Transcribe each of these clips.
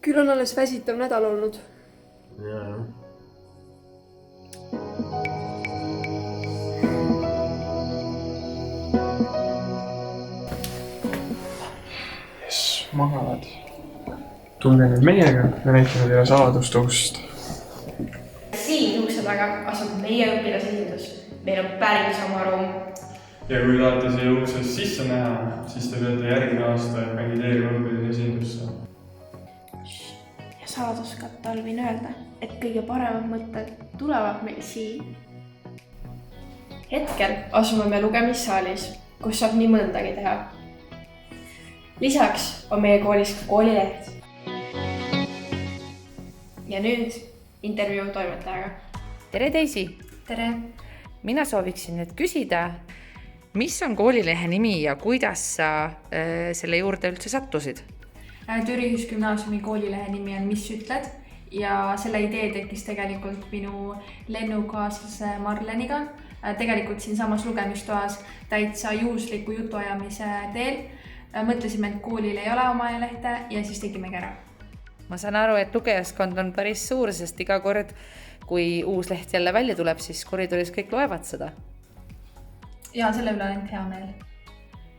Küll on alles väsitav nädal olnud. Jaa. Magavad. Tulge nüüd meiega ja näitame teile saladustust. Siin ukse taga asub meie õpilasesindus. Meil on päris oma ruum. Ja kui tahate siia uksest sisse näha, siis te peate järgmine aasta kandideerima õpilasesindusse. Ja saladuskatte all võin öelda, et kõige paremad mõtted tulevad meil siin. Hetkel asume me lugemissaalis, kus saab nii mõndagi teha. Lisaks on meie koolis ka koolileht. Ja nüüd intervjuu toimetajaga. Tere Daisy! Tere! Mina sooviksin nüüd küsida, mis on koolilehe nimi ja kuidas sa selle juurde üldse sattusid? Türi Ühisgümnaasiumi koolilehe nimi on Mis ütled ja selle idee tekkis tegelikult minu lennukaaslase Marleniga. Tegelikult siin samas lugemistoas täitsa juhusliku jutuajamise teel. Mõtlesime, et koolil ei ole oma lehte ja siis tegimegi ära. Ma saan aru, et lugejaskond on päris suur, sest iga kord, kui uus leht jälle välja tuleb, siis koridoris kõik loevad seda. Ja selle üle on hea meel.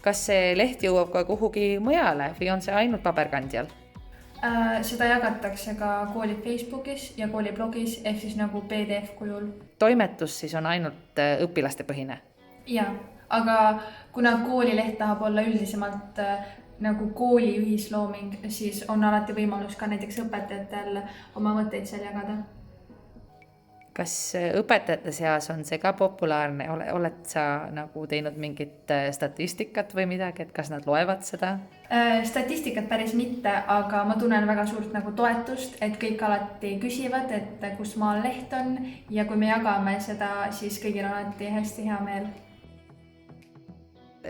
Kas see leht jõuab ka kuhugi mujale või on see ainult paberkandjal? Seda jagatakse ka kooli Facebookis ja kooli blogis ehk siis nagu PDF kujul. Toimetus siis on ainult õpilaste põhine? Jaa, aga kuna koolileht tahab olla üldisemalt nagu kooli ühislooming, siis on alati võimalus ka näiteks õpetajatel oma mõtteid seal jagada. Kas õpetajate seas on see ka populaarne? Oled sa nagu teinud mingit statistikat või midagi, et kas nad loevad seda? Statistikat päris mitte, aga ma tunnen väga suurt nagu toetust, et kõik alati küsivad, et kus maal leht on ja kui me jagame seda, siis kõigil on alati hästi hea meel.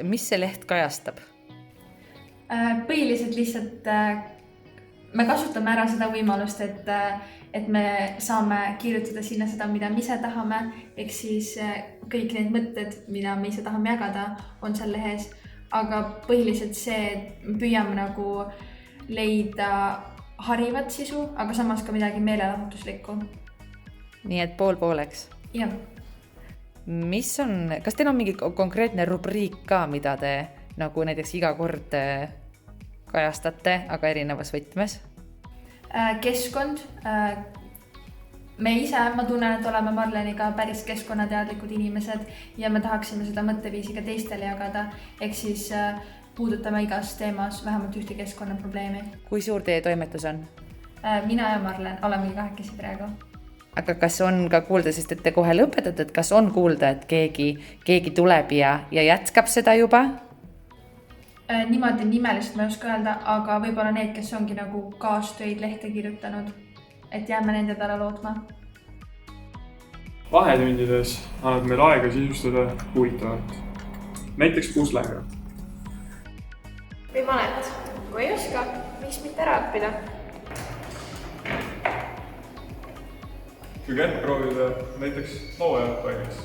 Mis see leht kajastab? Põhiliselt lihtsalt me kasutame ära seda võimalust, et me saame kirjutada sinna seda, mida me ise tahame, ehk siis kõik need mõtted, mida me ise tahame jagada, on seal lehes. Aga põhiliselt see, et me püüame nagu leida harivat sisu, aga samas ka midagi meelelahutuslikku. Nii et pooleks? Jah. Kas teil on mingi konkreetne rubriik ka, mida te nagu näiteks iga kord kajastate, aga erinevas võtmes? Keskkond. Me ise, ma tunnen, et oleme Marleniga päris keskkonnateadlikud inimesed ja me tahaksime seda mõtteviisi ka teistele jagada, ehk siis puudutame igas teemas vähemalt ühte keskkonnaprobleemi. Kui suur teie toimetus on? Mina ja Marlen olemegi kahekesi praegu. Aga kas on ka kuulda, sest et te kohe lõpetate, et kas on kuulda, et keegi tuleb ja jätkab seda juba? Niimoodi nimeliselt ma ei oska öelda, aga võib-olla need, kes ongi nagu kaastöid lehte kirjutanud, et jääme nende peale lootma. Vahetundides annab meil aega sisustada huvitavalt. Näiteks puslega. Või malet, kui ei oska, miks mitte ära õppida? Kui kätt proovida näiteks lauajalgpallis.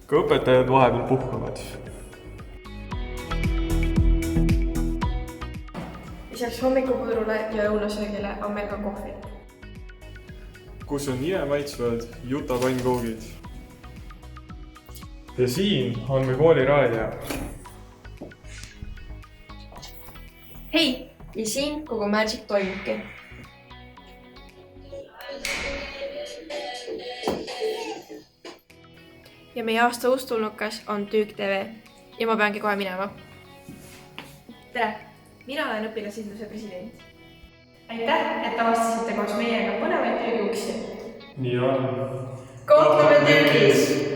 Ka õpetajad vahepeal puhkavad. Lisaks hommikupõõrule ja õunasöögile on meil ka kohvi. Kus on maitsvad jutapannkoogid. Ja siin on meil kooliraadio. Hei, ja siin kogu Magic toimubki. Ja meie aasta uustulnukas on Tüük TV ja ma peangi kohe minema. Tere, mina olen õpilasesinduse president. Aitäh, et avastasite koos meiega põnevaid Tüügi uksi. Nii on. Kohtume Tüükis!